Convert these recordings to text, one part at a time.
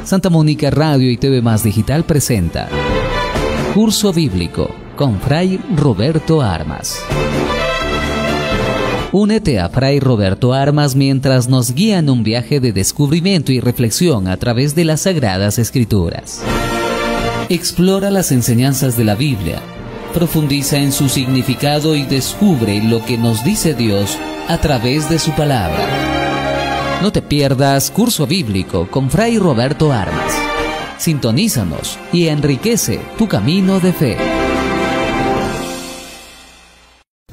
Santa Mónica Radio y TV Más Digital presenta Curso Bíblico con Fray Roberto Armas. Únete a Fray Roberto Armas mientras nos guía en un viaje de descubrimiento y reflexión a través de las Sagradas Escrituras. Explora las enseñanzas de la Biblia, profundiza en su significado y descubre lo que nos dice Dios a través de su palabra. No te pierdas Curso Bíblico con Fray Roberto Armas. Sintonízanos y enriquece tu camino de fe.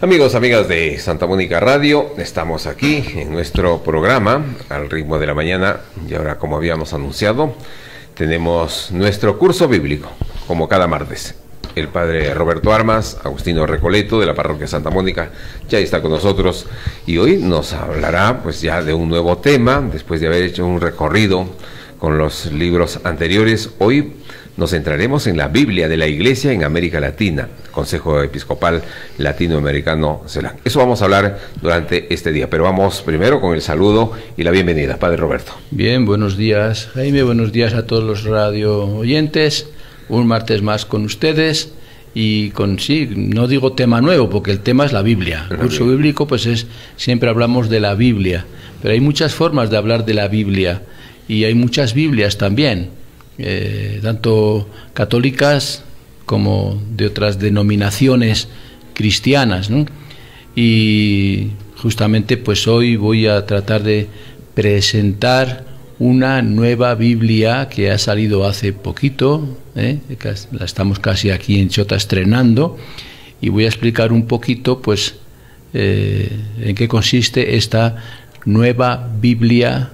Amigos, amigas de Santa Mónica Radio, estamos aquí en nuestro programa Al Ritmo de la Mañana y ahora, como habíamos anunciado, tenemos nuestro curso bíblico, como cada martes. El padre Roberto Armas, Agustino Recoleto de la parroquia Santa Mónica, ya está con nosotros y hoy nos hablará pues ya de un nuevo tema, después de haber hecho un recorrido con los libros anteriores. Hoy nos centraremos en la Biblia de la Iglesia en América Latina, Consejo Episcopal Latinoamericano CELAM. Eso vamos a hablar durante este día, pero vamos primero con el saludo y la bienvenida. Padre Roberto. Bien, buenos días Jaime, buenos días a todos los radio oyentes. Un martes más con ustedes y con, sí, no digo tema nuevo porque el tema es la Biblia. El curso bíblico pues siempre hablamos de la Biblia, pero hay muchas formas de hablar de la Biblia y hay muchas Biblias también, tanto católicas como de otras denominaciones cristianas, ¿no? Y justamente pues hoy voy a tratar de presentar una nueva Biblia que ha salido hace poquito, la estamos casi aquí en Chota estrenando, y voy a explicar un poquito pues en qué consiste esta nueva Biblia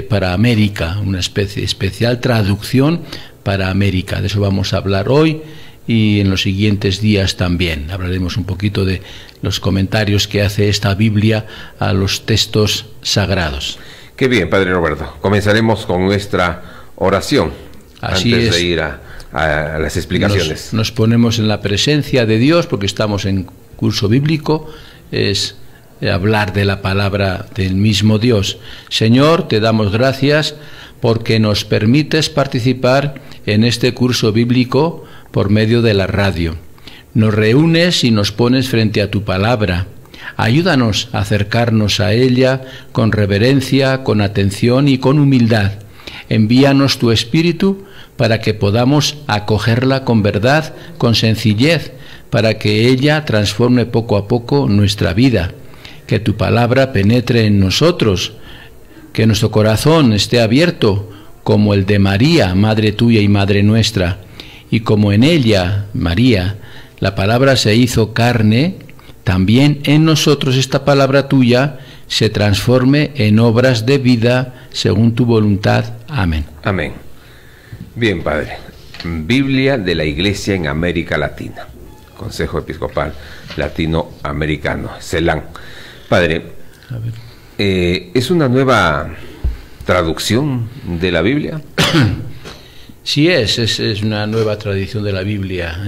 para América, una especial traducción para América. De eso vamos a hablar hoy y en los siguientes días también. Hablaremos un poquito de los comentarios que hace esta Biblia a los textos sagrados. Qué bien, Padre Roberto. Comenzaremos con nuestra oración. Así antes es. De ir a las explicaciones. Nos ponemos en la presencia de Dios porque estamos en curso bíblico, es hablar de la palabra del mismo Dios. Señor, te damos gracias porque nos permites participar en este curso bíblico por medio de la radio. Nos reúnes y nos pones frente a tu palabra. Ayúdanos a acercarnos a ella con reverencia, con atención y con humildad. Envíanos tu Espíritu para que podamos acogerla con verdad, con sencillez, para que ella transforme poco a poco nuestra vida. Que tu palabra penetre en nosotros, que nuestro corazón esté abierto como el de María, Madre tuya y Madre nuestra, y como en ella, María, la palabra se hizo carne, también en nosotros esta palabra tuya se transforme en obras de vida según tu voluntad. Amén. Amén. Bien, Padre. Biblia de la Iglesia en América Latina. Consejo Episcopal Latinoamericano, CELAM. Padre, ¿es una nueva traducción de la Biblia? Sí, es una nueva traducción de la Biblia,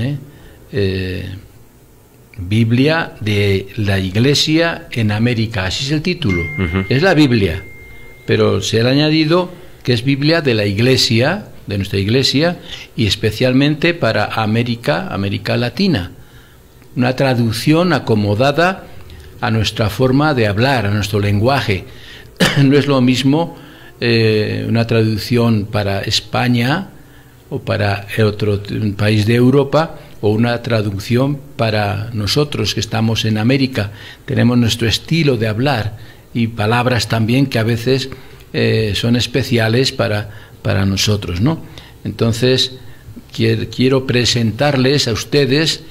Biblia de la Iglesia en América, así es el título. Es la Biblia, pero se le ha añadido que es Biblia de la Iglesia, de nuestra Iglesia, y especialmente para América Latina. Una traducción acomodada a nuestra forma de hablar, a nuestro lenguaje. No es lo mismo una traducción para España o para otro país de Europa, o una traducción para nosotros que estamos en América. Tenemos nuestro estilo de hablar y palabras también que a veces son especiales para nosotros, ¿no? Entonces, quiero presentarles a ustedes,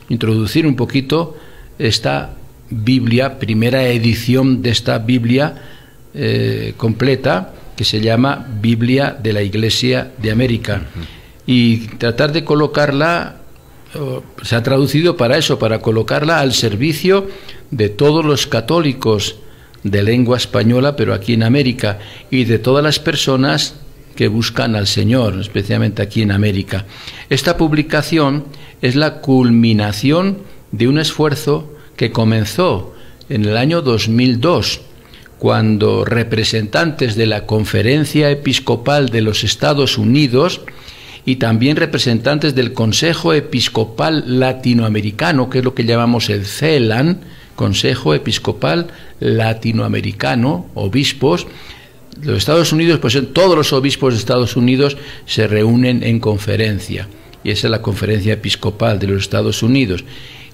introducir un poquito esta Biblia, primera edición de esta Biblia completa, que se llama Biblia de la Iglesia de América. Y tratar de colocarla, se ha traducido para eso, para colocarla al servicio de todos los católicos de lengua española, pero aquí en América, y de todas las personas que buscan al Señor, especialmente aquí en América. Esta publicación es la culminación de un esfuerzo que comenzó en el año 2002, cuando representantes de la Conferencia Episcopal de los Estados Unidos y también representantes del Consejo Episcopal Latinoamericano, que es lo que llamamos el CELAN, Consejo Episcopal Latinoamericano, obispos de los Estados Unidos, pues todos los obispos de Estados Unidos se reúnen en conferencia, y esa es la Conferencia Episcopal de los Estados Unidos,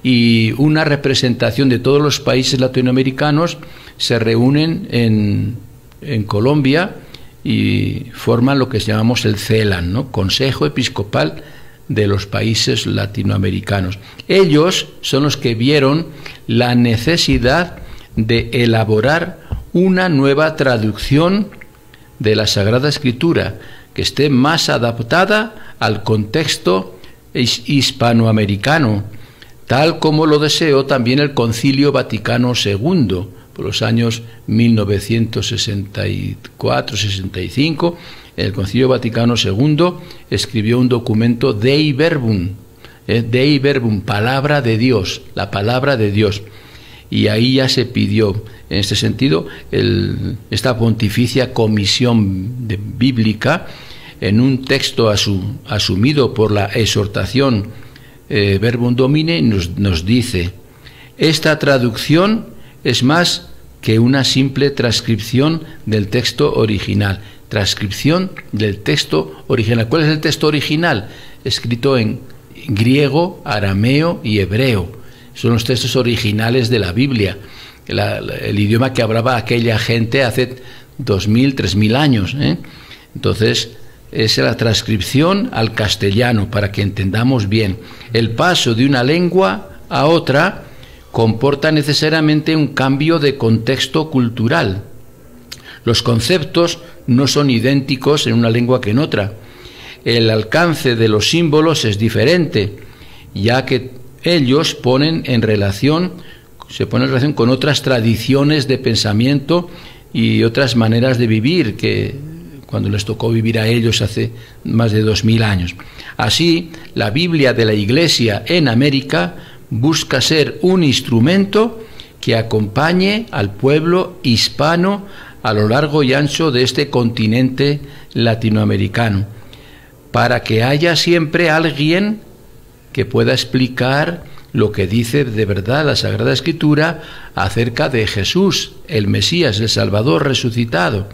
y una representación de todos los países latinoamericanos se reúnen en Colombia y forman lo que llamamos el CELAN, ¿no? Consejo Episcopal de los países latinoamericanos. Ellos son los que vieron la necesidad de elaborar una nueva traducción de la Sagrada Escritura que esté más adaptada al contexto hispanoamericano, tal como lo deseó también el Concilio Vaticano II, por los años 1964-65, el Concilio Vaticano II escribió un documento Dei Verbum, palabra de Dios, la palabra de Dios. Y ahí ya se pidió, en este sentido, esta pontificia comisión bíblica, en un texto asumido por la exhortación Verbum Domine, nos dice: esta traducción es más que una simple transcripción del texto original. Transcripción del texto original. ¿Cuál es el texto original? Escrito en griego, arameo y hebreo. Son los textos originales de la Biblia, el idioma que hablaba aquella gente hace 2000, 3000 años, Entonces, es la transcripción al castellano, para que entendamos bien. El paso de una lengua a otra comporta necesariamente un cambio de contexto cultural. Los conceptos no son idénticos en una lengua que en otra. El alcance de los símbolos es diferente, ya que ellos se ponen en relación con otras tradiciones de pensamiento y otras maneras de vivir que cuando les tocó vivir a ellos hace más de 2000 años. Así, la Biblia de la Iglesia en América busca ser un instrumento que acompañe al pueblo hispano a lo largo y ancho de este continente latinoamericano, para que haya siempre alguien que pueda explicar lo que dice de verdad la Sagrada Escritura acerca de Jesús, el Mesías, el Salvador resucitado.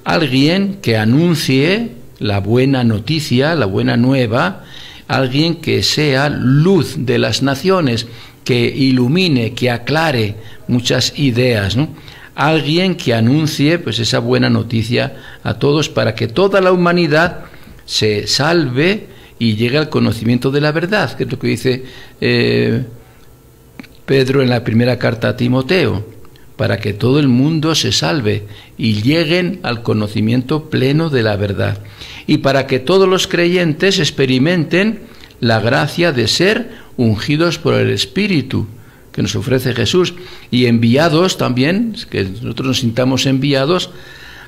Alguien que anuncie la buena noticia, la buena nueva, alguien que sea luz de las naciones, que ilumine, que aclare muchas ideas, ¿no? Alguien que anuncie pues esa buena noticia a todos, para que toda la humanidad se salve y llegue al conocimiento de la verdad, que es lo que dice Pedro en la primera carta a Timoteo, para que todo el mundo se salve y lleguen al conocimiento pleno de la verdad, y para que todos los creyentes experimenten la gracia de ser ungidos por el Espíritu que nos ofrece Jesús, y enviados también, que nosotros nos sintamos enviados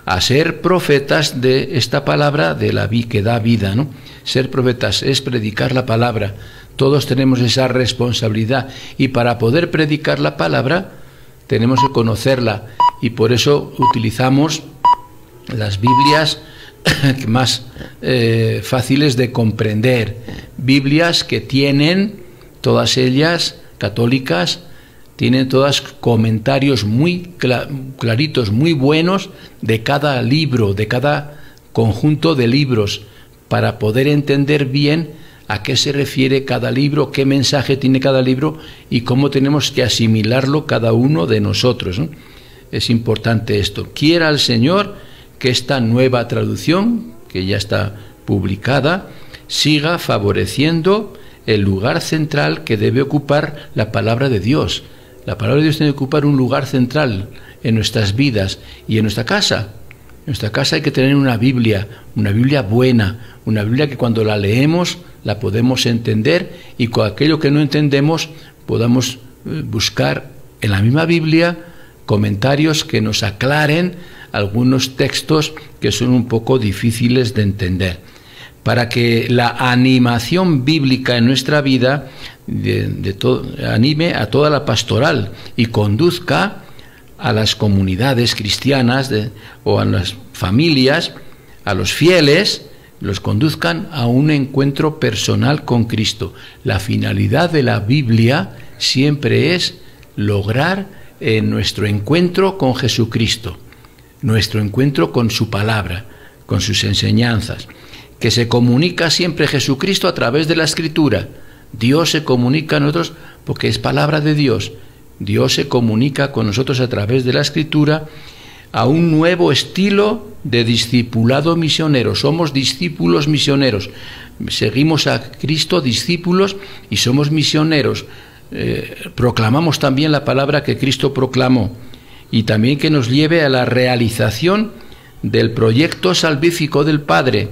a ser profetas de esta palabra de la que da vida, ¿no? Ser profetas es predicar la palabra. Todos tenemos esa responsabilidad, y para poder predicar la palabra tenemos que conocerla, y por eso utilizamos las Biblias más fáciles de comprender, Biblias que tienen, todas ellas católicas, tienen todas comentarios muy claritos, muy buenos de cada libro, de cada conjunto de libros, para poder entender bien a qué se refiere cada libro, qué mensaje tiene cada libro y cómo tenemos que asimilarlo cada uno de nosotros, ¿no? Es importante esto. Quiera el Señor que esta nueva traducción, que ya está publicada, siga favoreciendo el lugar central que debe ocupar la palabra de Dios. La palabra de Dios tiene que ocupar un lugar central en nuestras vidas y en nuestra casa. En nuestra casa hay que tener una Biblia buena, una Biblia que cuando la leemos la podemos entender, y con aquello que no entendemos podamos buscar en la misma Biblia comentarios que nos aclaren algunos textos que son un poco difíciles de entender, para que la animación bíblica en nuestra vida anime a toda la pastoral y conduzca a las comunidades cristianas o a las familias, a los fieles, los conduzcan a un encuentro personal con Cristo. La finalidad de la Biblia siempre es lograr nuestro encuentro con Jesucristo, nuestro encuentro con su palabra, con sus enseñanzas, que se comunica siempre Jesucristo a través de la Escritura. Dios se comunica a nosotros porque es palabra de Dios. Dios se comunica con nosotros a través de la Escritura a un nuevo estilo de discipulado misionero. Somos discípulos misioneros. Seguimos a Cristo, discípulos, y somos misioneros. Proclamamos también la palabra que Cristo proclamó, y también que nos lleve a la realización del proyecto salvífico del Padre.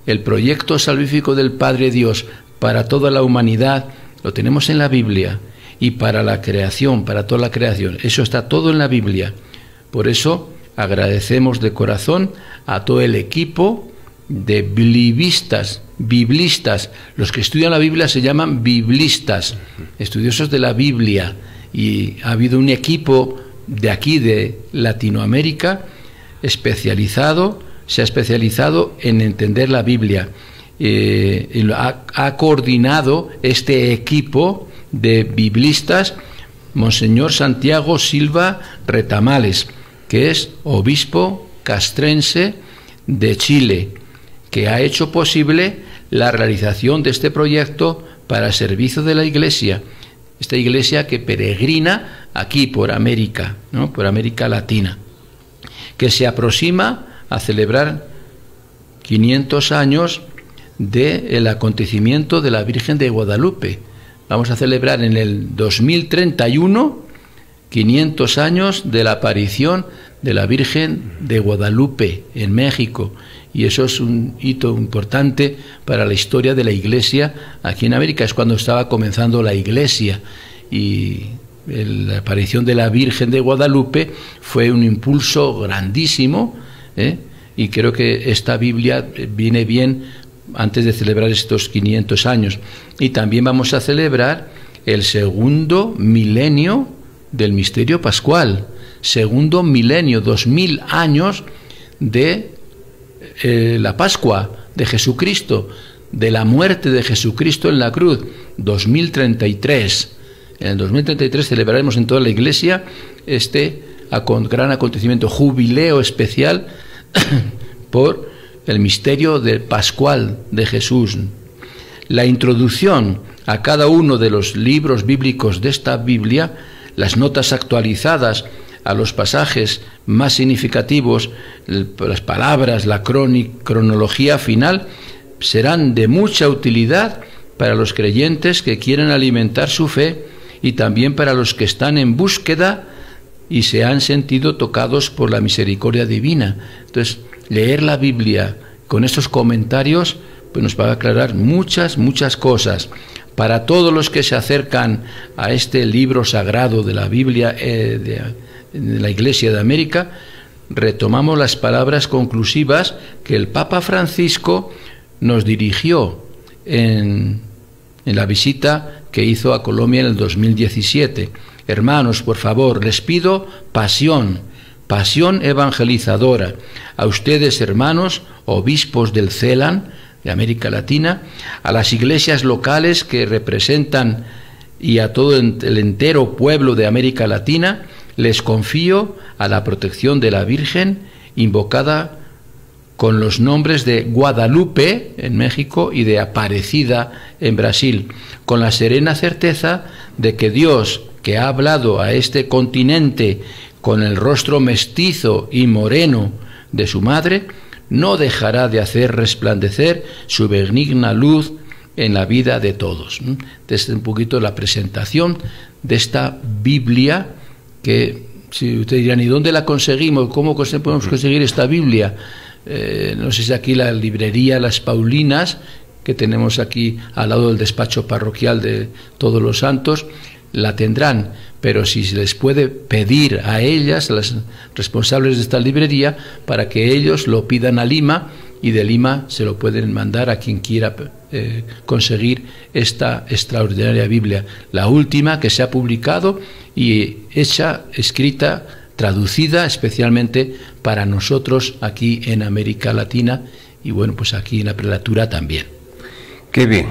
El proyecto salvífico del Padre Dios para toda la humanidad lo tenemos en la Biblia, y para la creación, para toda la creación. Eso está todo en la Biblia. Por eso agradecemos de corazón a todo el equipo de biblistas. Los que estudian la Biblia se llaman biblistas, estudiosos de la Biblia. Y ha habido un equipo de aquí, de Latinoamérica, se ha especializado en entender la Biblia. Ha coordinado este equipo de biblistas Monseñor Santiago Silva Retamales, que es obispo castrense de Chile, que ha hecho posible la realización de este proyecto para servicio de la Iglesia, esta Iglesia que peregrina aquí por América, ¿no?, por América Latina, que se aproxima a celebrar 500 años del acontecimiento de la Virgen de Guadalupe. Vamos a celebrar en el 2031 500 años de la aparición de la Virgen de Guadalupe en México, y eso es un hito importante para la historia de la Iglesia aquí en América. Es cuando estaba comenzando la Iglesia, y la aparición de la Virgen de Guadalupe fue un impulso grandísimo, y creo que esta Biblia viene bien antes de celebrar estos 500 años. Y también vamos a celebrar el segundo milenio del misterio pascual, segundo milenio, 2000 años de la Pascua de Jesucristo, de la muerte de Jesucristo en la cruz, 2033. En el 2033 celebraremos en toda la Iglesia este gran acontecimiento, jubileo especial por el misterio del pascual de Jesús. La introducción a cada uno de los libros bíblicos de esta Biblia, las notas actualizadas a los pasajes más significativos, las palabras, la cronología final, serán de mucha utilidad para los creyentes que quieren alimentar su fe, y también para los que están en búsqueda y se han sentido tocados por la misericordia divina. Entonces, leer la Biblia con estos comentarios pues nos va a aclarar muchas cosas. Para todos los que se acercan a este libro sagrado de la Biblia de la Iglesia de América, retomamos las palabras conclusivas que el Papa Francisco nos dirigió en la visita que hizo a Colombia en el 2017. Hermanos, por favor, les pido pasión evangelizadora. A ustedes, hermanos, obispos del CELAN, de América Latina, a las iglesias locales que representan y a todo el entero pueblo de América Latina, les confío a la protección de la Virgen, invocada con los nombres de Guadalupe en México y de Aparecida en Brasil, con la serena certeza de que Dios, que ha hablado a este continente con el rostro mestizo y moreno de su madre, no dejará de hacer resplandecer su benigna luz en la vida de todos. Desde un poquito la presentación de esta Biblia, que si ustedes dirán, ¿y dónde la conseguimos? ¿Cómo podemos conseguir esta Biblia? No sé si aquí la librería Las Paulinas, que tenemos aquí al lado del despacho parroquial de Todos los Santos, la tendrán, pero si se les puede pedir a ellas, las responsables de esta librería, para que ellos lo pidan a Lima, y de Lima se lo pueden mandar a quien quiera conseguir esta extraordinaria Biblia, la última que se ha publicado y escrita traducida especialmente para nosotros aquí en América Latina y bueno, pues aquí en la prelatura también. Qué bien.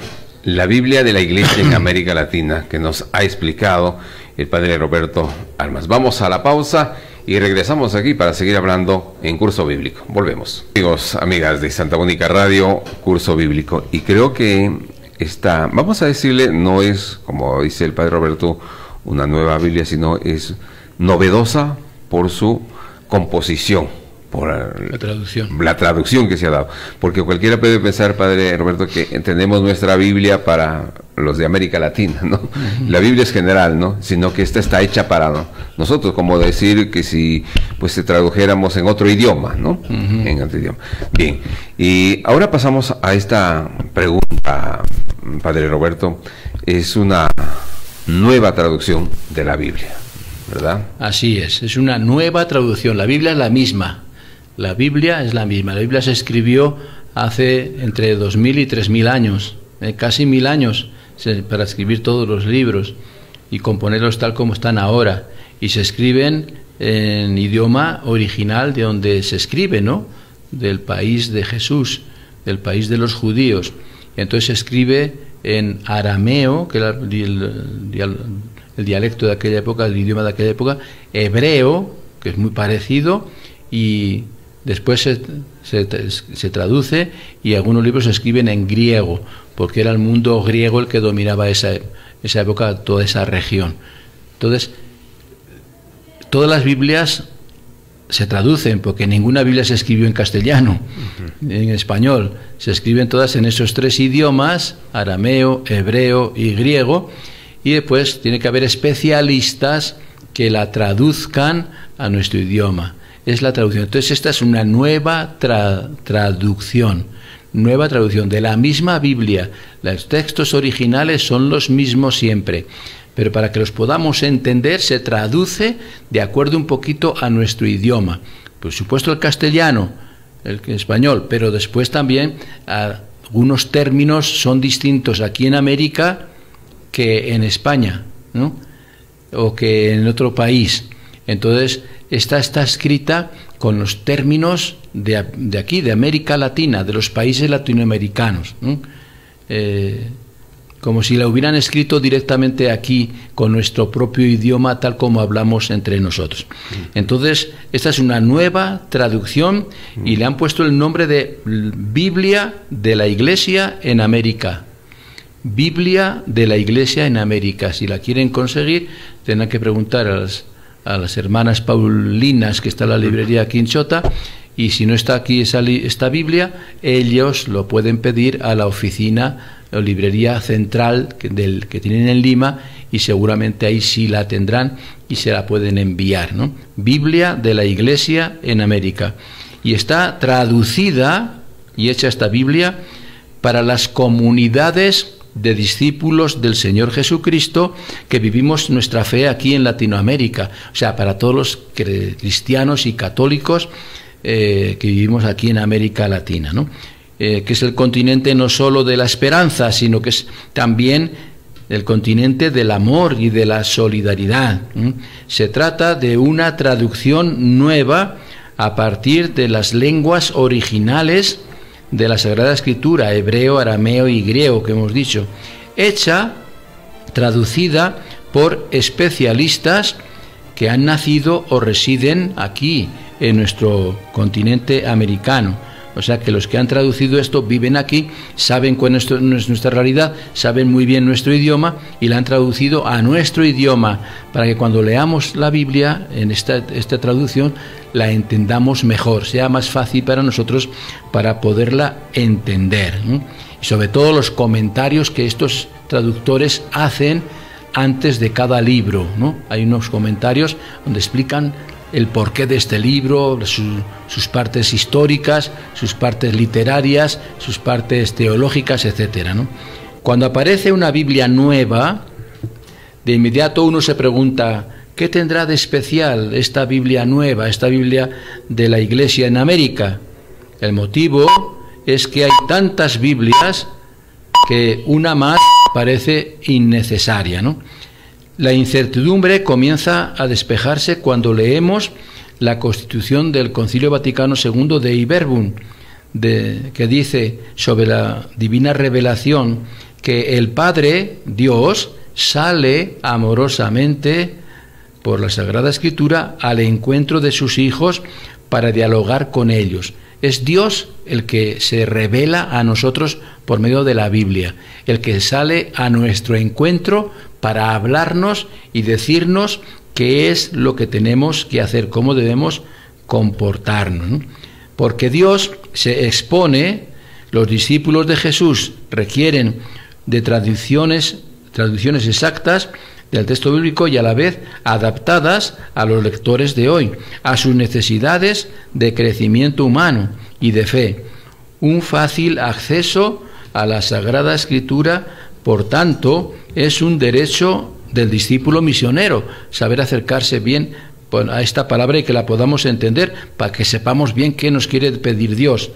La Biblia de la Iglesia en América Latina, que nos ha explicado el padre Roberto Armas. Vamos a la pausa y regresamos aquí para seguir hablando en Curso Bíblico. Volvemos. Amigos, amigas de Santa Mónica Radio, Curso Bíblico. Y creo que esta, vamos a decirle, no es, como dice el padre Roberto, una nueva Biblia, sino es novedosa por su composición, por la traducción que se ha dado. Porque cualquiera puede pensar, padre Roberto, que entendemos nuestra Biblia para los de América Latina, ¿no? La Biblia es general, ¿no? Sino que esta está hecha para nosotros, como decir que si pues se tradujéramos en otro idioma, ¿no? En otro idioma. Bien, y ahora pasamos a esta pregunta, padre Roberto. Es una nueva traducción de la Biblia, ¿verdad? Así es una nueva traducción. La Biblia es la misma. La Biblia es la misma. La Biblia se escribió hace entre 2000 y 3000 años, casi 1000 años, para escribir todos los libros y componerlos tal como están ahora. Y se escriben en idioma original de donde se escribe, ¿no? Del país de Jesús, del país de los judíos. Entonces se escribe en arameo, que era el dialecto de aquella época, el idioma de aquella época, hebreo, que es muy parecido, y después se traduce, y algunos libros se escriben en griego, porque era el mundo griego el que dominaba esa época, toda esa región. Entonces, todas las Biblias se traducen, porque ninguna Biblia se escribió en castellano, en español. Se escriben todas en esos tres idiomas, arameo, hebreo y griego, y después tiene que haber especialistas que la traduzcan a nuestro idioma. Es la traducción. Entonces esta es una nueva traducción de la misma Biblia. Los textos originales son los mismos siempre, pero para que los podamos entender se traduce de acuerdo un poquito a nuestro idioma. Por supuesto el castellano, el español, pero después también algunos términos son distintos aquí en América que en España, ¿no? O que en otro país. Entonces esta está escrita con los términos de aquí, de América Latina, de los países latinoamericanos, ¿no? Como si la hubieran escrito directamente aquí con nuestro propio idioma, tal como hablamos entre nosotros. Entonces, esta es una nueva traducción y le han puesto el nombre de Biblia de la Iglesia en América. Biblia de la Iglesia en América. Si la quieren conseguir, tendrán que preguntar a las hermanas Paulinas, que está en la librería aquí en Chota, y si no está aquí esta Biblia, ellos lo pueden pedir a la oficina o librería central que tienen en Lima, y seguramente ahí sí la tendrán y se la pueden enviar, ¿no? Biblia de la Iglesia en América. Y está traducida y hecha esta Biblia para las comunidades de discípulos del Señor Jesucristo que vivimos nuestra fe aquí en Latinoamérica, o sea, para todos los cristianos y católicos que vivimos aquí en América Latina, ¿no? Que es el continente no solo de la esperanza, sino que es también el continente del amor y de la solidaridad. Se trata de una traducción nueva a partir de las lenguas originales de la Sagrada Escritura, hebreo, arameo y griego, que hemos dicho, traducida por especialistas que han nacido o residen aquí, en nuestro continente americano. O sea que los que han traducido esto viven aquí, saben cuál es nuestra realidad, saben muy bien nuestro idioma y la han traducido a nuestro idioma para que cuando leamos la Biblia en esta traducción la entendamos mejor, sea más fácil para nosotros para poderla entender, ¿no? Y sobre todo los comentarios que estos traductores hacen antes de cada libro, ¿no? Hay unos comentarios donde explican el porqué de este libro, sus partes históricas, sus partes literarias, sus partes teológicas, etcétera, ¿no? Cuando aparece una Biblia nueva, de inmediato uno se pregunta, ¿qué tendrá de especial esta Biblia nueva, esta Biblia de la Iglesia en América? El motivo es que hay tantas Biblias que una más parece innecesaria, ¿no? La incertidumbre comienza a despejarse cuando leemos la Constitución del Concilio Vaticano II de Verbum, que dice sobre la divina revelación que el Padre, Dios, sale amorosamente por la Sagrada Escritura al encuentro de sus hijos para dialogar con ellos. Es Dios el que se revela a nosotros por medio de la Biblia, el que sale a nuestro encuentro para hablarnos y decirnos qué es lo que tenemos que hacer, cómo debemos comportarnos, ¿no? Porque Dios se expone, los discípulos de Jesús requieren de traducciones exactas del texto bíblico y a la vez adaptadas a los lectores de hoy, a sus necesidades de crecimiento humano y de fe. Un fácil acceso a la Sagrada Escritura, por tanto, es un derecho del discípulo misionero, saber acercarse bien a esta palabra y que la podamos entender para que sepamos bien qué nos quiere pedir Dios.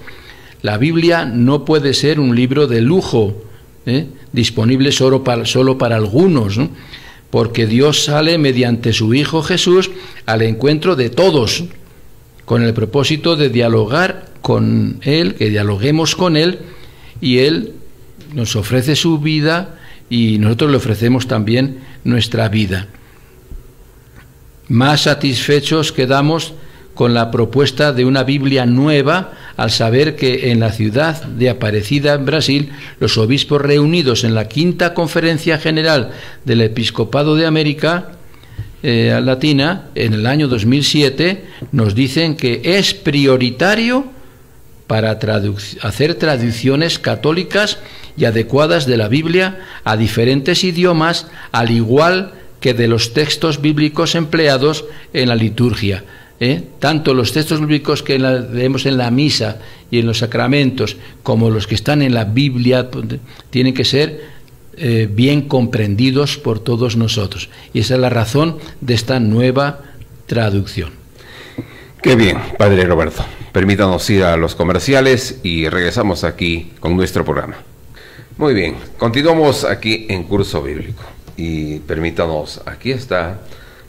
La Biblia no puede ser un libro de lujo, disponible solo para algunos, ¿no? Porque Dios sale mediante su Hijo Jesús al encuentro de todos, con el propósito de dialogar con Él, que dialoguemos con Él, y Él nos ofrece su vida y nosotros le ofrecemos también nuestra vida. Más satisfechos quedamos con la propuesta de una Biblia nueva al saber que en la ciudad de Aparecida, en Brasil, los obispos reunidos en la Quinta Conferencia General del Episcopado de América Latina, en el año 2007, nos dicen que es prioritario para hacer traducciones católicas y adecuadas de la Biblia a diferentes idiomas, al igual que de los textos bíblicos empleados en la liturgia. Tanto los textos bíblicos que leemos en la misa y en los sacramentos, como los que están en la Biblia, tienen que ser bien comprendidos por todos nosotros. Y esa es la razón de esta nueva traducción. Qué bien, Padre Roberto. Permítanos ir a los comerciales y regresamos aquí con nuestro programa. Muy bien, continuamos aquí en Curso Bíblico. Y permítanos, aquí está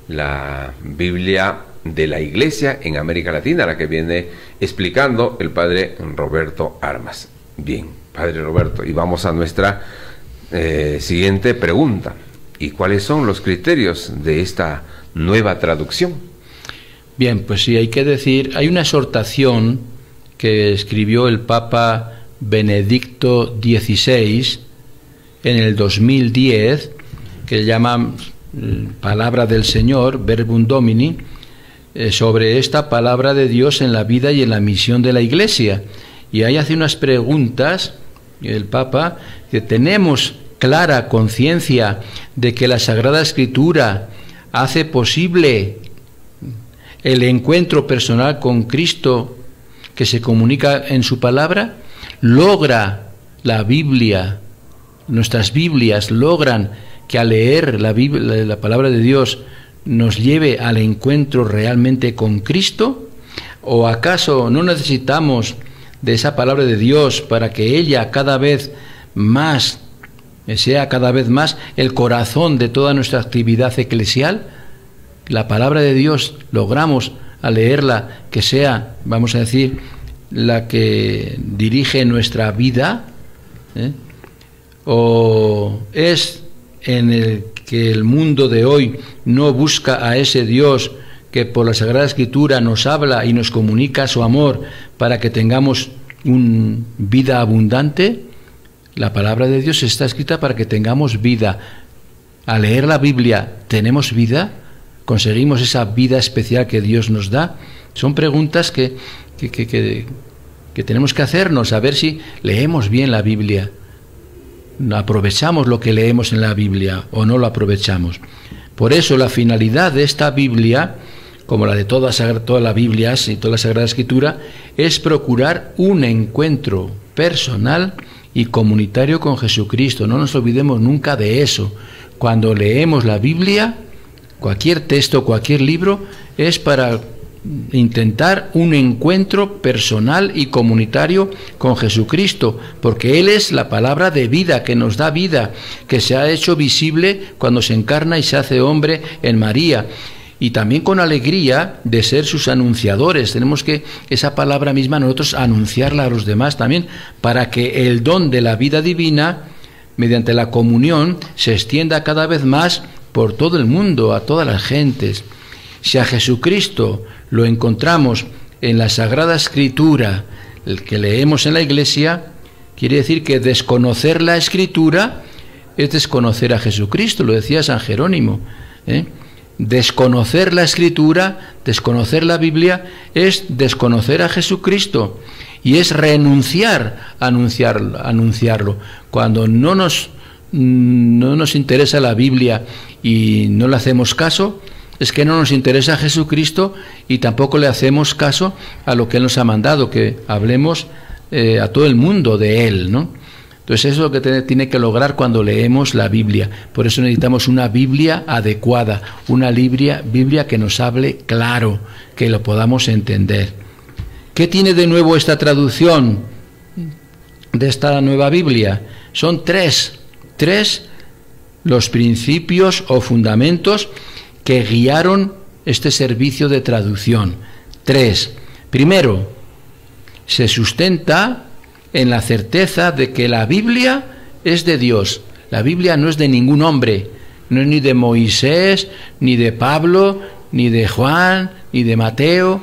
la Biblia de la Iglesia en América Latina, la que viene explicando el Padre Roberto Armas. Bien, Padre Roberto, y vamos a nuestra siguiente pregunta. ¿Y cuáles son los criterios de esta nueva traducción? Bien, pues sí, hay que decir, hay una exhortación que escribió el Papa Benedicto XVI en el 2010, que llama Palabra del Señor, Verbum Domini, sobre esta palabra de Dios en la vida y en la misión de la Iglesia. Y ahí hace unas preguntas, el Papa, que tenemos clara conciencia de que la Sagrada Escritura hace posible el encuentro personal con Cristo que se comunica en su palabra. ¿Logra la Biblia, nuestras Biblias logran que al leer la palabra de Dios nos lleve al encuentro realmente con Cristo? ¿O acaso no necesitamos de esa palabra de Dios para que ella cada vez más sea el corazón de toda nuestra actividad eclesial? La palabra de Dios logramos al leerla que sea, vamos a decir, la que dirige nuestra vida, o es en el que el mundo de hoy no busca a ese Dios que por la Sagrada Escritura nos habla y nos comunica su amor para que tengamos una vida abundante. La palabra de Dios está escrita para que tengamos vida. Al leer la Biblia, ¿tenemos vida? ¿Conseguimos esa vida especial que Dios nos da? Son preguntas que tenemos que hacernos, a ver si leemos bien la Biblia. ¿Aprovechamos lo que leemos en la Biblia o no lo aprovechamos? Por eso la finalidad de esta Biblia, como la de toda la Biblia y toda la Sagrada Escritura, es procurar un encuentro personal y comunitario con Jesucristo. No nos olvidemos nunca de eso. Cuando leemos la Biblia, cualquier texto, cualquier libro, es para intentar un encuentro personal y comunitario con Jesucristo, porque Él es la palabra de vida, que nos da vida, que se ha hecho visible cuando se encarna y se hace hombre en María. Y también con alegría de ser sus anunciadores. Tenemos que esa palabra misma nosotros anunciarla a los demás también, para que el don de la vida divina, mediante la comunión, se extienda cada vez más por todo el mundo, a todas las gentes. Si a Jesucristo lo encontramos en la Sagrada Escritura, el que leemos en la Iglesia, quiere decir que desconocer la Escritura es desconocer a Jesucristo, lo decía San Jerónimo, Desconocer la Escritura, desconocer la Biblia, es desconocer a Jesucristo y es renunciar a anunciarlo. Cuando no nos interesa la Biblia y no le hacemos caso, es que no nos interesa Jesucristo y tampoco le hacemos caso a lo que Él nos ha mandado, que hablemos a todo el mundo de Él, ¿no? Entonces eso es lo que tiene que lograr cuando leemos la Biblia. Por eso necesitamos una Biblia adecuada, una Biblia que nos hable claro, que lo podamos entender. ¿Qué tiene de nuevo esta traducción de esta nueva Biblia? Son tres los principios o fundamentos que guiaron este servicio de traducción. 3. Primero, se sustenta en la certeza de que la Biblia es de Dios. La Biblia no es de ningún hombre, no es ni de Moisés, ni de Pablo, ni de Juan, ni de Mateo,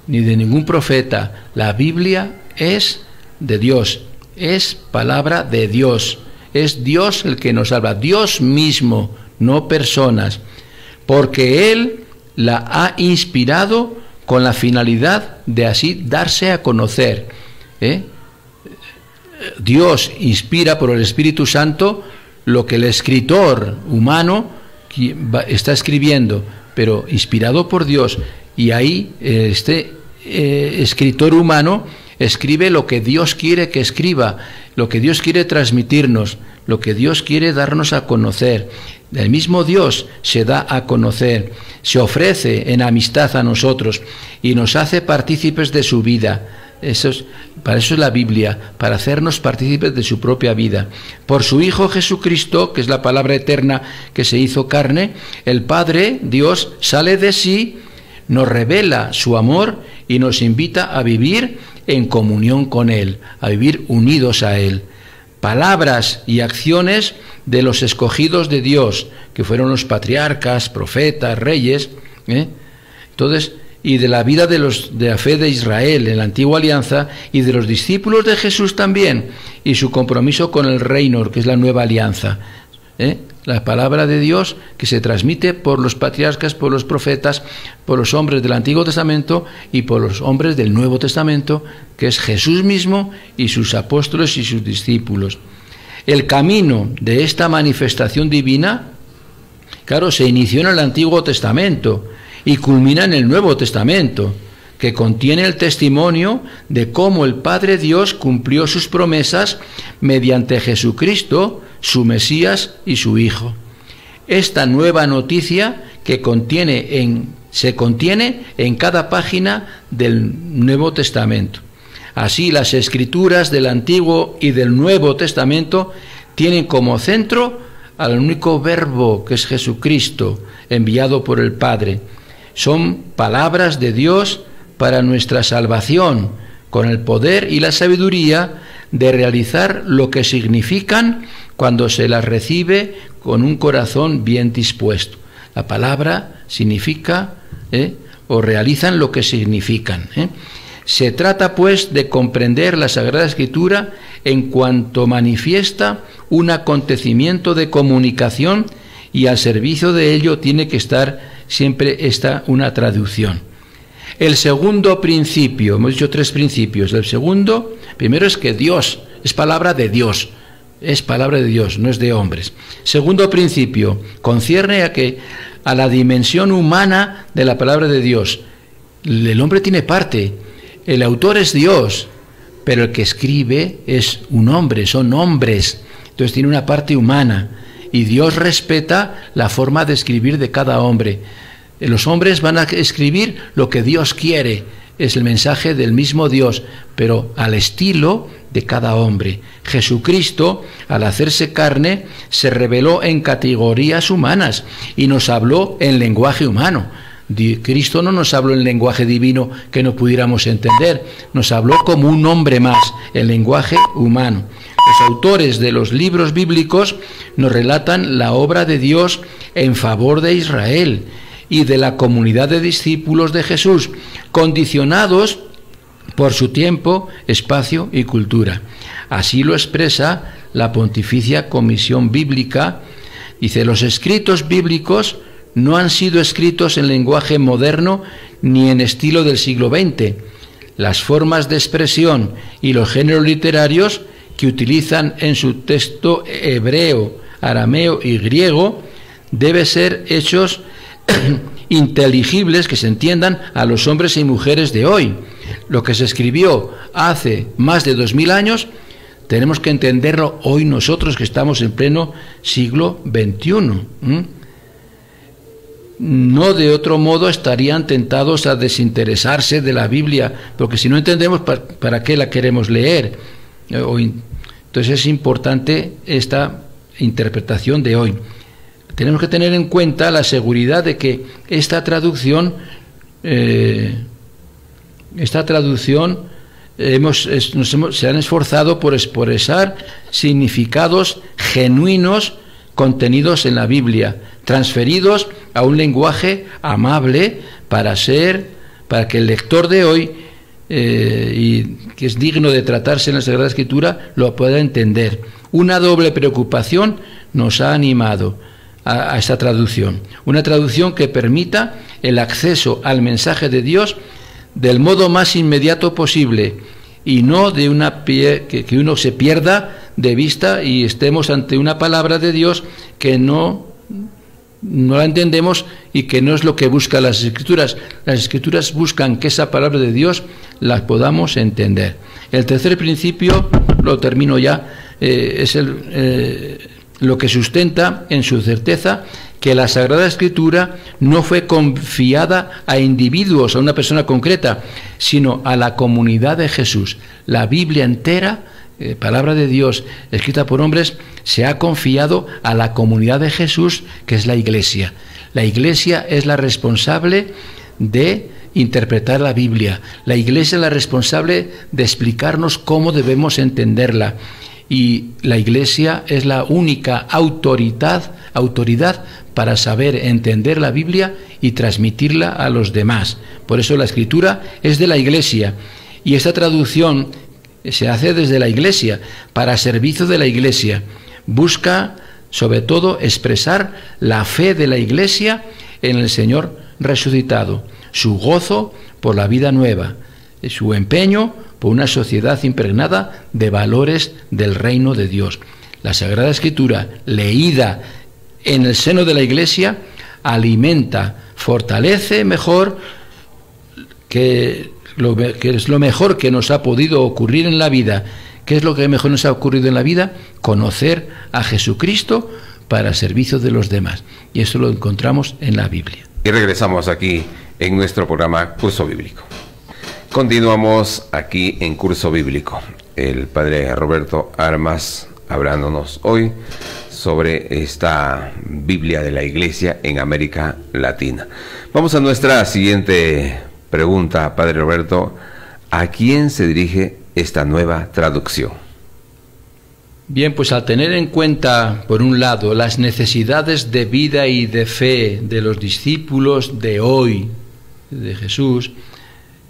ni de ningún profeta. La Biblia es de Dios, es palabra de Dios, es Dios el que nos habla, Dios mismo, no personas, porque Él la ha inspirado con la finalidad de así darse a conocer. Dios inspira por el Espíritu Santo lo que el escritor humano está escribiendo, pero inspirado por Dios, y ahí este escritor humano escribe lo que Dios quiere que escriba, lo que Dios quiere transmitirnos, lo que Dios quiere darnos a conocer. El mismo Dios se da a conocer, se ofrece en amistad a nosotros y nos hace partícipes de su vida. Para eso es la Biblia, para hacernos partícipes de su propia vida. Por su Hijo Jesucristo, que es la palabra eterna que se hizo carne, el Padre, Dios, sale de sí, nos revela su amor y nos invita a vivir en comunión con Él, a vivir unidos a Él. Palabras y acciones de los escogidos de Dios, que fueron los patriarcas, profetas, reyes, Entonces, y de la vida de la fe de Israel en la antigua alianza y de los discípulos de Jesús también, y su compromiso con el reino, que es la nueva alianza. La palabra de Dios que se transmite por los patriarcas, por los profetas, por los hombres del Antiguo Testamento y por los hombres del Nuevo Testamento, que es Jesús mismo y sus apóstoles y sus discípulos. El camino de esta manifestación divina, claro, se inició en el Antiguo Testamento y culmina en el Nuevo Testamento, que contiene el testimonio de cómo el Padre Dios cumplió sus promesas mediante Jesucristo, su Mesías y su Hijo. Esta nueva noticia que se contiene en cada página del Nuevo Testamento. Así, las Escrituras del Antiguo y del Nuevo Testamento tienen como centro al único Verbo, que es Jesucristo, enviado por el Padre. Son palabras de Dios para nuestra salvación, con el poder y la sabiduría de realizar lo que significan cuando se las recibe con un corazón bien dispuesto. La palabra significa o realizan lo que significan. Se trata, pues, de comprender la Sagrada Escritura en cuanto manifiesta un acontecimiento de comunicación, y al servicio de ello tiene que estar siempre una traducción. El segundo principio, hemos dicho 3 principios. Primero es que Dios es palabra de Dios, no es de hombres. Segundo principio, concierne a la dimensión humana de la palabra de Dios. El hombre tiene parte, el autor es Dios, pero el que escribe es un hombre, son hombres, entonces tiene una parte humana, y Dios respeta la forma de escribir de cada hombre. Los hombres van a escribir lo que Dios quiere, es el mensaje del mismo Dios, pero al estilo de cada hombre. Jesucristo, al hacerse carne, se reveló en categorías humanas y nos habló en lenguaje humano. Cristo no nos habló en lenguaje divino que no pudiéramos entender, nos habló como un hombre más, en lenguaje humano. Los autores de los libros bíblicos nos relatan la obra de Dios en favor de Israel y de la comunidad de discípulos de Jesús, condicionados por su tiempo, espacio y cultura. Así lo expresa la Pontificia Comisión Bíblica. Dice: los escritos bíblicos no han sido escritos en lenguaje moderno ni en estilo del siglo XX. Las formas de expresión y los géneros literarios que utilizan en su texto hebreo, arameo y griego deben ser hechos inteligibles, que se entiendan a los hombres y mujeres de hoy. Lo que se escribió hace más de 2000 años, tenemos que entenderlo hoy nosotros que estamos en pleno siglo XXI. No de otro modo estarían tentados a desinteresarse de la Biblia, porque si no entendemos para qué la queremos leer. Entonces es importante esta interpretación de hoy. Tenemos que tener en cuenta la seguridad de que esta traducción se han esforzado por expresar significados genuinos contenidos en la Biblia, transferidos a un lenguaje amable para que el lector de hoy, y que es digno de tratarse en la Sagrada Escritura, lo pueda entender. Una doble preocupación nos ha animado a esta traducción. Una traducción que permita el acceso al mensaje de Dios del modo más inmediato posible y no de que uno se pierda de vista y estemos ante una palabra de Dios que no la entendemos y que no es lo que buscan las Escrituras. Las Escrituras buscan que esa palabra de Dios la podamos entender. El tercer principio, lo termino ya, es lo que sustenta en su certeza que la Sagrada Escritura no fue confiada a individuos, a una persona concreta, sino a la comunidad de Jesús. La Biblia entera, palabra de Dios escrita por hombres, se ha confiado a la comunidad de Jesús, que es la Iglesia. La Iglesia es la responsable de interpretar la Biblia. La Iglesia es la responsable de explicarnos cómo debemos entenderla. Y la Iglesia es la única autoridad para saber entender la Biblia y transmitirla a los demás. Por eso la Escritura es de la Iglesia, y esta traducción se hace desde la Iglesia, para servicio de la Iglesia. Busca, sobre todo, expresar la fe de la Iglesia en el Señor resucitado, su gozo por la vida nueva, su empeño por una sociedad impregnada de valores del reino de Dios. La Sagrada Escritura, leída en el seno de la Iglesia, alimenta, fortalece mejor, que es lo mejor que nos ha podido ocurrir en la vida. ¿Qué es lo que mejor nos ha ocurrido en la vida? Conocer a Jesucristo para servicio de los demás. Y eso lo encontramos en la Biblia. Y regresamos aquí en nuestro programa Curso Bíblico. Continuamos aquí en Curso Bíblico. El padre Roberto Armas hablándonos hoy sobre esta Biblia de la Iglesia en América Latina. Vamos a nuestra siguiente pregunta, padre Roberto. ¿A quién se dirige esta nueva traducción? Bien, pues al tener en cuenta, por un lado, las necesidades de vida y de fe de los discípulos de hoy, de Jesús,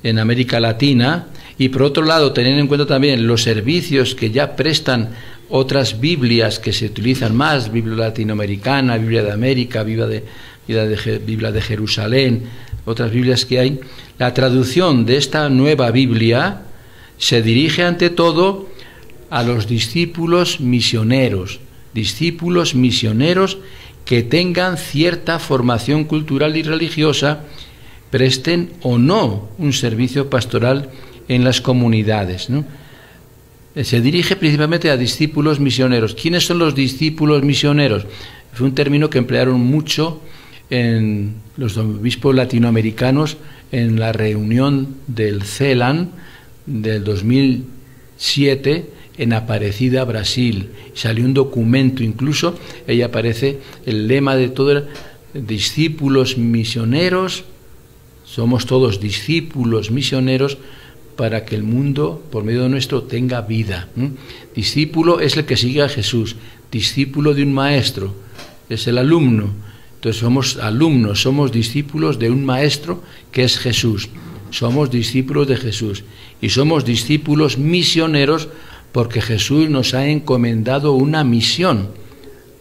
en América Latina, y por otro lado tener en cuenta también los servicios que ya prestan otras Biblias que se utilizan más, Biblia latinoamericana, Biblia de América, Biblia de Jerusalén, otras Biblias que hay, la traducción de esta nueva Biblia se dirige ante todo a los discípulos misioneros que tengan cierta formación cultural y religiosa, presten o no un servicio pastoral en las comunidades, ¿no? Se dirige principalmente a discípulos misioneros. ¿Quiénes son los discípulos misioneros? Fue un término que emplearon mucho en los obispos latinoamericanos en la reunión del CELAN del 2007 en Aparecida, Brasil. Salió un documento, incluso ahí aparece el lema de todo: discípulos misioneros, somos todos discípulos misioneros para que el mundo, por medio de nuestro, tenga vida. Discípulo es el que sigue a Jesús, discípulo de un maestro es el alumno. Entonces somos alumnos, somos discípulos de un maestro que es Jesús. Somos discípulos de Jesús y somos discípulos misioneros porque Jesús nos ha encomendado una misión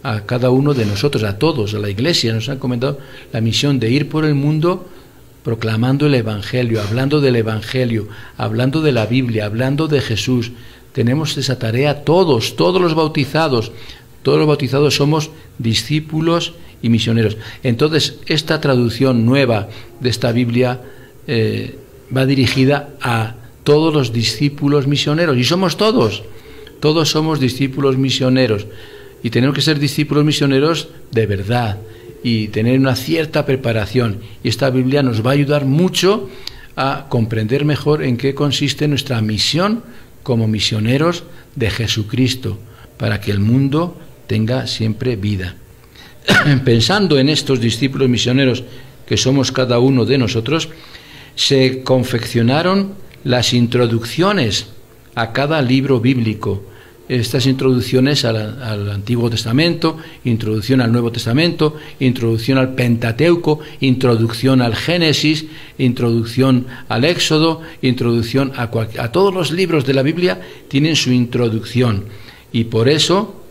a cada uno de nosotros, a todos, a la Iglesia. Nos ha encomendado la misión de ir por el mundo proclamando el Evangelio, hablando del Evangelio, hablando de la Biblia, hablando de Jesús. Tenemos esa tarea todos los bautizados. Todos los bautizados somos discípulos y misioneros. Entonces, esta traducción nueva de esta Biblia va dirigida a todos los discípulos misioneros. Y somos todos somos discípulos misioneros. Y tenemos que ser discípulos misioneros de verdad y tener una cierta preparación. Y esta Biblia nos va a ayudar mucho a comprender mejor en qué consiste nuestra misión como misioneros de Jesucristo, para que el mundo tenga siempre vida. Pensando en estos discípulos misioneros que somos cada uno de nosotros, se confeccionaron las introducciones a cada libro bíblico. Estas introducciones al Antiguo Testamento, introducción al Nuevo Testamento, introducción al Pentateuco, introducción al Génesis, introducción al Éxodo, introducción a todos los libros de la Biblia tienen su introducción. Y por eso,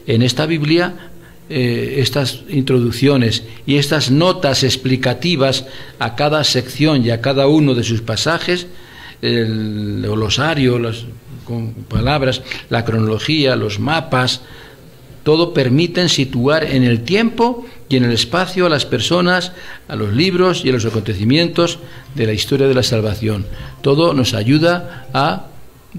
en esta Biblia, estas introducciones y estas notas explicativas a cada sección y a cada uno de sus pasajes, el glosario, con palabras, la cronología, los mapas, todo permiten situar en el tiempo y en el espacio a las personas, a los libros y a los acontecimientos de la historia de la salvación. Todo nos ayuda a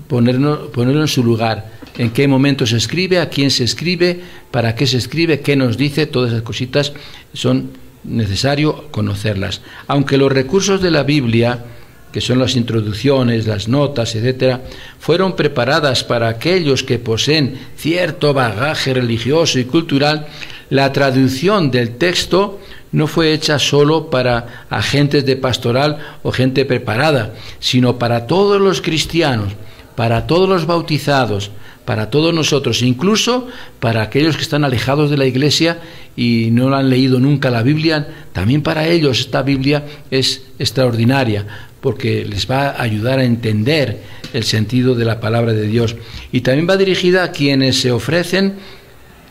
ponerlo en su lugar, en qué momento se escribe, a quién se escribe, para qué se escribe, qué nos dice. Todas esas cositas son necesario conocerlas. Aunque los recursos de la Biblia, que son las introducciones, las notas, etcétera, fueron preparadas para aquellos que poseen cierto bagaje religioso y cultural, la traducción del texto no fue hecha solo para agentes de pastoral o gente preparada, sino para todos los cristianos, para todos los bautizados, para todos nosotros, incluso para aquellos que están alejados de la Iglesia y no han leído nunca la Biblia. También para ellos esta Biblia es extraordinaria, porque les va a ayudar a entender el sentido de la palabra de Dios. Y también va dirigida a quienes se ofrecen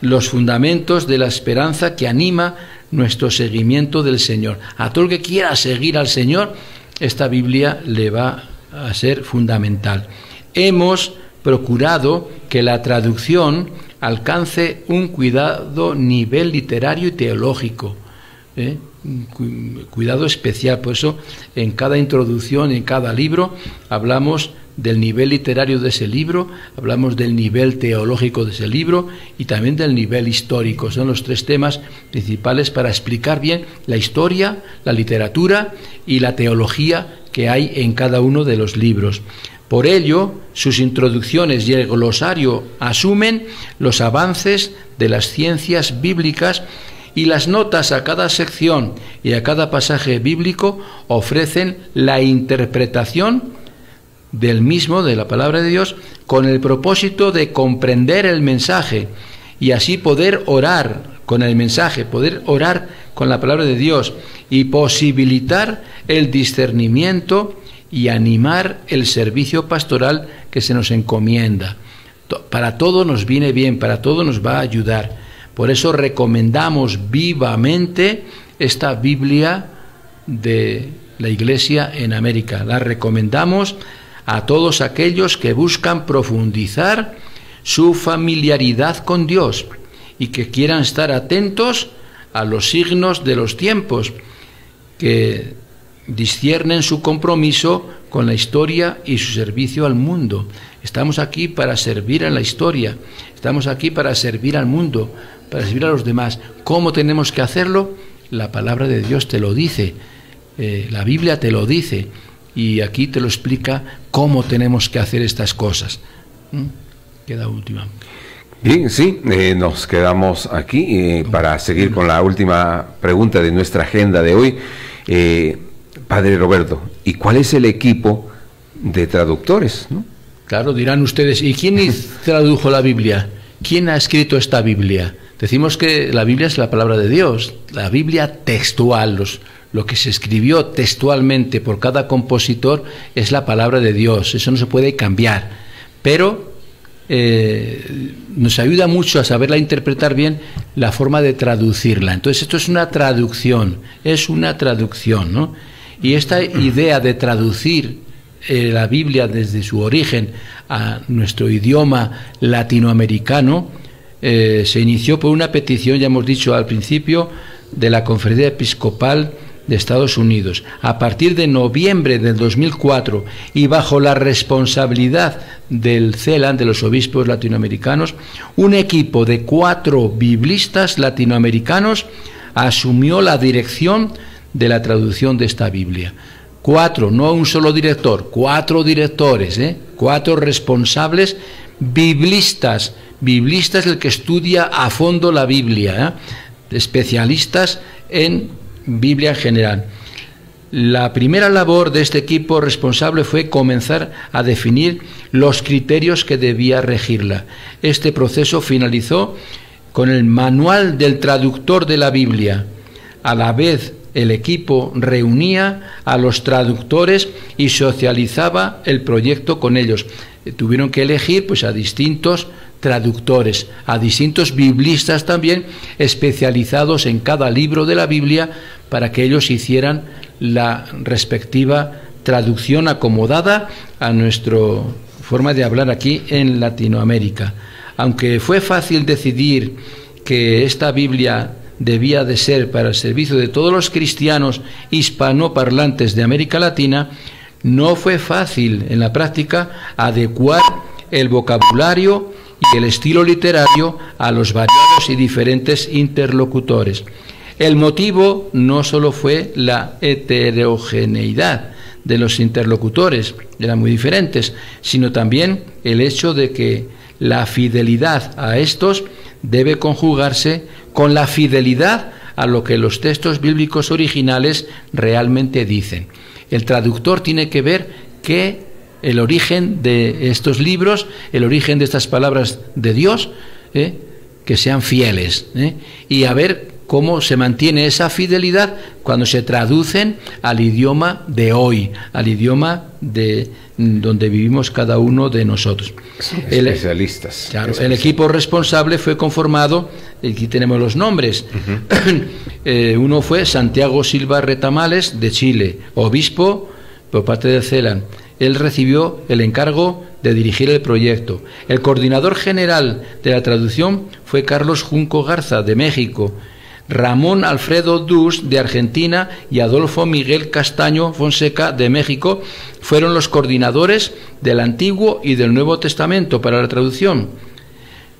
los fundamentos de la esperanza que anima nuestro seguimiento del Señor. A todo el que quiera seguir al Señor, esta Biblia le va a ser fundamental. Hemos procurado que la traducción alcance un cuidado nivel literario y teológico, cuidado especial. Por eso en cada introducción, en cada libro, hablamos del nivel literario de ese libro, hablamos del nivel teológico de ese libro y también del nivel histórico. Son los tres temas principales para explicar bien la historia, la literatura y la teología que hay en cada uno de los libros. Por ello, sus introducciones y el glosario asumen los avances de las ciencias bíblicas, y las notas a cada sección y a cada pasaje bíblico ofrecen la interpretación del mismo, de la palabra de Dios, con el propósito de comprender el mensaje y así poder orar con el mensaje, poder orar con la palabra de Dios y posibilitar el discernimiento y animar el servicio pastoral que se nos encomienda. Para todo nos viene bien, para todo nos va a ayudar. Por eso recomendamos vivamente esta Biblia de la Iglesia en América. La recomendamos a todos aquellos que buscan profundizar su familiaridad con Dios y que quieran estar atentos a los signos de los tiempos, que disciernen su compromiso con la historia y su servicio al mundo. Estamos aquí para servir a la historia, estamos aquí para servir al mundo, para servir a los demás. ¿Cómo tenemos que hacerlo? la palabra de Dios te lo dice, la Biblia te lo dice, y aquí te lo explica cómo tenemos que hacer estas cosas. Queda última. Bien, sí, nos quedamos aquí para seguir con la última pregunta de nuestra agenda de hoy. Padre Roberto, ¿y cuál es el equipo de traductores, no? Claro, dirán ustedes, ¿y quién tradujo la Biblia? ¿Quién ha escrito esta Biblia? Decimos que la Biblia es la palabra de Dios, la Biblia textual, lo que se escribió textualmente por cada compositor es la palabra de Dios, eso no se puede cambiar, pero nos ayuda mucho a saberla interpretar bien la forma de traducirla. Entonces esto es una traducción, ¿no? Y esta idea de traducir la Biblia desde su origen a nuestro idioma latinoamericano se inició por una petición, ya hemos dicho al principio, de la Conferencia Episcopal de Estados Unidos. A partir de noviembre del 2004 y bajo la responsabilidad del CELAN, de los obispos latinoamericanos, un equipo de 4 biblistas latinoamericanos asumió la dirección de la traducción de esta Biblia. 4, no un solo director, 4 directores, 4 responsables biblistas. Biblista es el que estudia a fondo la Biblia, especialistas en Biblia en general. La primera labor de este equipo responsable fue comenzar a definir los criterios que debía regirla. Este proceso finalizó con el manual del traductor de la Biblia. A la vez, el equipo reunía a los traductores y socializaba el proyecto con ellos. Tuvieron que elegir pues a distintos traductores, a distintos biblistas también, especializados en cada libro de la Biblia, para que ellos hicieran la respectiva traducción acomodada a nuestra forma de hablar aquí en Latinoamérica. Aunque fue fácil decidir que esta Biblia debía de ser para el servicio de todos los cristianos hispanoparlantes de América Latina, no fue fácil en la práctica adecuar el vocabulario y el estilo literario a los variados y diferentes interlocutores. El motivo no solo fue la heterogeneidad de los interlocutores, eran muy diferentes, sino también el hecho de que la fidelidad a estos debe conjugarse con la fidelidad a lo que los textos bíblicos originales realmente dicen. El traductor tiene que ver que el origen de estos libros, el origen de estas palabras de Dios, que sean fieles, y a ver cómo se mantiene esa fidelidad cuando se traducen al idioma de hoy, al idioma de donde vivimos cada uno de nosotros. Especialistas. Claro, el equipo responsable fue conformado, aquí tenemos los nombres. Uno fue Santiago Silva Retamales, de Chile, obispo por parte del CELAN. Él recibió el encargo de dirigir el proyecto. El coordinador general de la traducción fue Carlos Junco Garza, de México. Ramón Alfredo Dus, de Argentina, y Adolfo Miguel Castaño Fonseca, de México, fueron los coordinadores del Antiguo y del Nuevo Testamento para la traducción.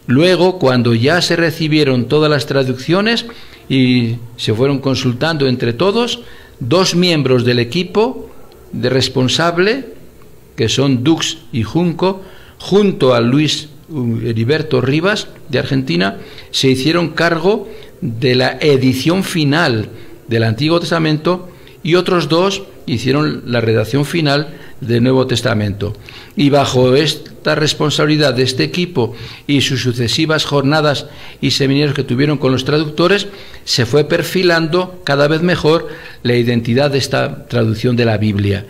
Luego, cuando ya se recibieron todas las traducciones y se fueron consultando entre todos, 2 miembros del equipo de responsable, que son Dux y Junco, junto a Luis Heriberto Rivas, de Argentina, se hicieron cargo de la edición final del Antiguo Testamento, y otros 2 hicieron la redacción final del Nuevo Testamento. Y bajo esta responsabilidad de este equipo y sus sucesivas jornadas y seminarios que tuvieron con los traductores, se fue perfilando cada vez mejor la identidad de esta traducción de la Biblia,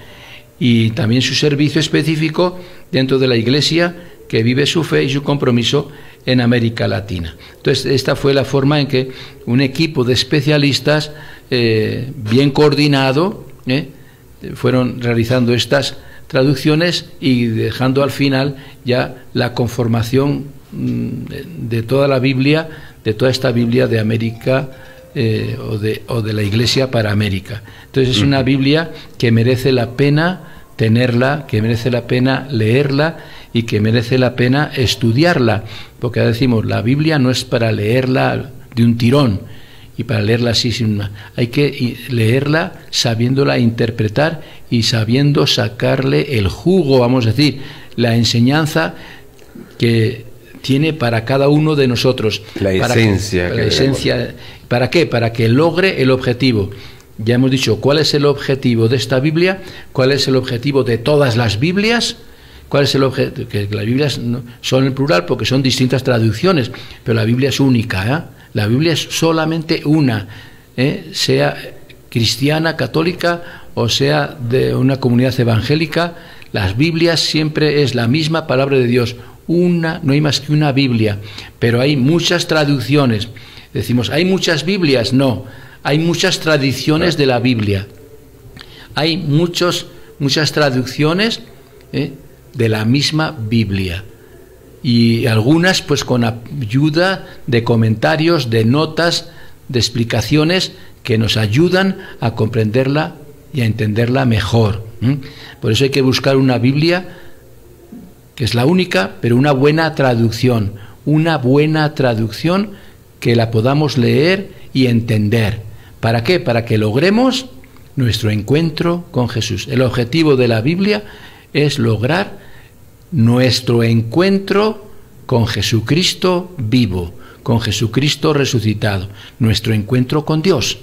y también su servicio específico dentro de la Iglesia que vive su fe y su compromiso en América Latina. Entonces, esta fue la forma en que un equipo de especialistas bien coordinado fueron realizando estas traducciones y dejando al final ya la conformación de toda la Biblia, de toda esta Biblia de América o de la Iglesia para América. Entonces, es una Biblia que merece la pena tenerla, que merece la pena leerla y que merece la pena estudiarla, porque decimos, la Biblia no es para leerla de un tirón, y para leerla así, hay que leerla sabiéndola interpretar y sabiendo sacarle el jugo, vamos a decir, la enseñanza que tiene para cada uno de nosotros. La esencia. ¿Para qué? Para que logre el objetivo. Ya hemos dicho cuál es el objetivo de esta Biblia, cuál es el objetivo de todas las Biblias, cuál es el objetivo, que las Biblias son en plural porque son distintas traducciones, pero la Biblia es única, ¿eh? La Biblia es solamente una, sea cristiana, católica o sea de una comunidad evangélica, las Biblias siempre es la misma palabra de Dios, una, no hay más que una Biblia, pero hay muchas traducciones. Decimos, ¿hay muchas Biblias? No, hay muchas tradiciones de la Biblia. Hay muchas traducciones de la misma Biblia. Y algunas pues con ayuda de comentarios, de notas, de explicaciones que nos ayudan a comprenderla y a entenderla mejor. Por eso hay que buscar una Biblia que es la única, pero una buena traducción que la podamos leer y entender. ¿Para qué? Para que logremos nuestro encuentro con Jesús. El objetivo de la Biblia es lograr nuestro encuentro con Jesucristo vivo, con Jesucristo resucitado, nuestro encuentro con Dios.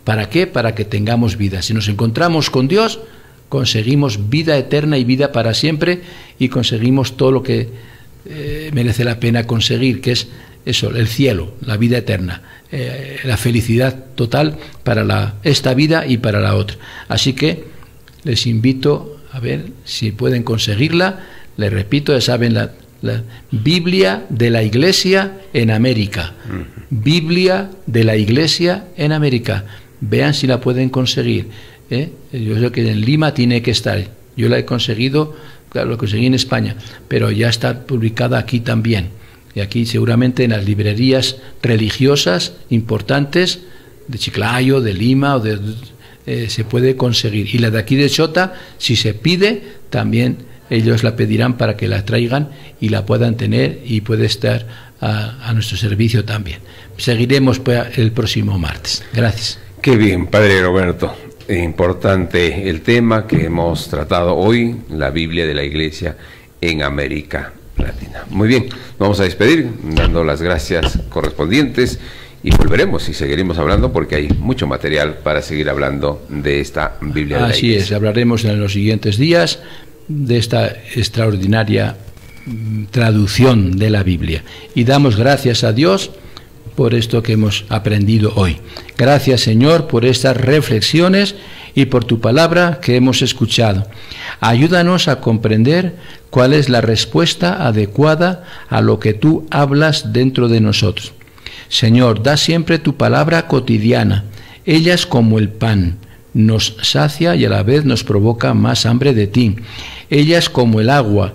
¿Para qué? Para que tengamos vida. Si nos encontramos con Dios, conseguimos vida eterna y vida para siempre, y conseguimos todo lo que merece la pena conseguir, que es eso, el cielo, la vida eterna, la felicidad total para esta vida y para la otra. Así que les invito a ver si pueden conseguirla. Les repito, ya saben, la Biblia de la Iglesia en América. Biblia de la Iglesia en América. Vean si la pueden conseguir. Yo sé que en Lima tiene que estar. Yo la he conseguido, claro, lo conseguí en España, pero ya está publicada aquí también. Y aquí seguramente en las librerías religiosas importantes de Chiclayo, de Lima o se puede conseguir. Y la de aquí de Chota, si se pide, también ellos la pedirán para que la traigan y la puedan tener, y puede estar a nuestro servicio también. Seguiremos pues el próximo martes. Gracias. Qué bien, Padre Roberto. Importante el tema que hemos tratado hoy, la Biblia de la Iglesia en América Latina. Muy bien, vamos a despedir dando las gracias correspondientes y volveremos y seguiremos hablando porque hay mucho material para seguir hablando de esta Biblia de la Iglesia. Así es, hablaremos en los siguientes días de esta extraordinaria traducción de la Biblia. Y damos gracias a Dios por esto que hemos aprendido hoy. Gracias, Señor, por estas reflexiones y por tu palabra que hemos escuchado. Ayúdanos a comprender cuál es la respuesta adecuada a lo que tú hablas dentro de nosotros. Señor, da siempre tu palabra cotidiana. Ella es como el pan, nos sacia y a la vez nos provoca más hambre de ti. Ella es como el agua,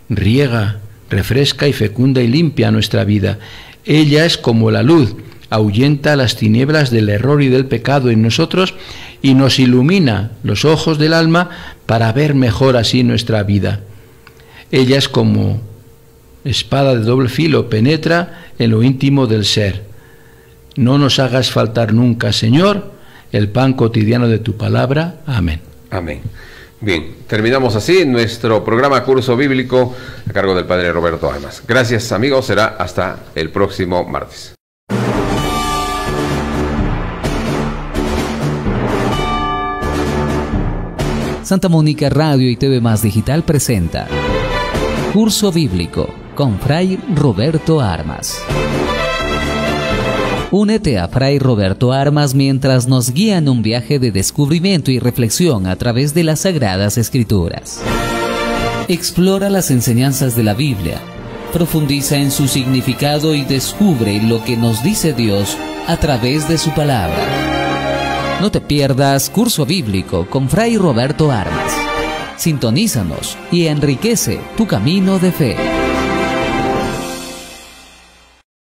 riega, refresca y fecunda y limpia nuestra vida. Ella es como la luz, ahuyenta las tinieblas del error y del pecado en nosotros y nos ilumina los ojos del alma para ver mejor así nuestra vida. Ella es como espada de doble filo, penetra en lo íntimo del ser. No nos hagas faltar nunca, Señor, el pan cotidiano de tu palabra. Amén. Amén. Bien, terminamos así nuestro programa Curso Bíblico a cargo del Padre Roberto Armas. Gracias, amigos, será hasta el próximo martes. Santa Mónica Radio y TV Más Digital presenta Curso Bíblico con Fray Roberto Armas. Únete a Fray Roberto Armas mientras nos guía en un viaje de descubrimiento y reflexión a través de las Sagradas Escrituras. Explora las enseñanzas de la Biblia, profundiza en su significado y descubre lo que nos dice Dios a través de su palabra. No te pierdas Curso Bíblico con Fray Roberto Armas. Sintonízanos y enriquece tu camino de fe.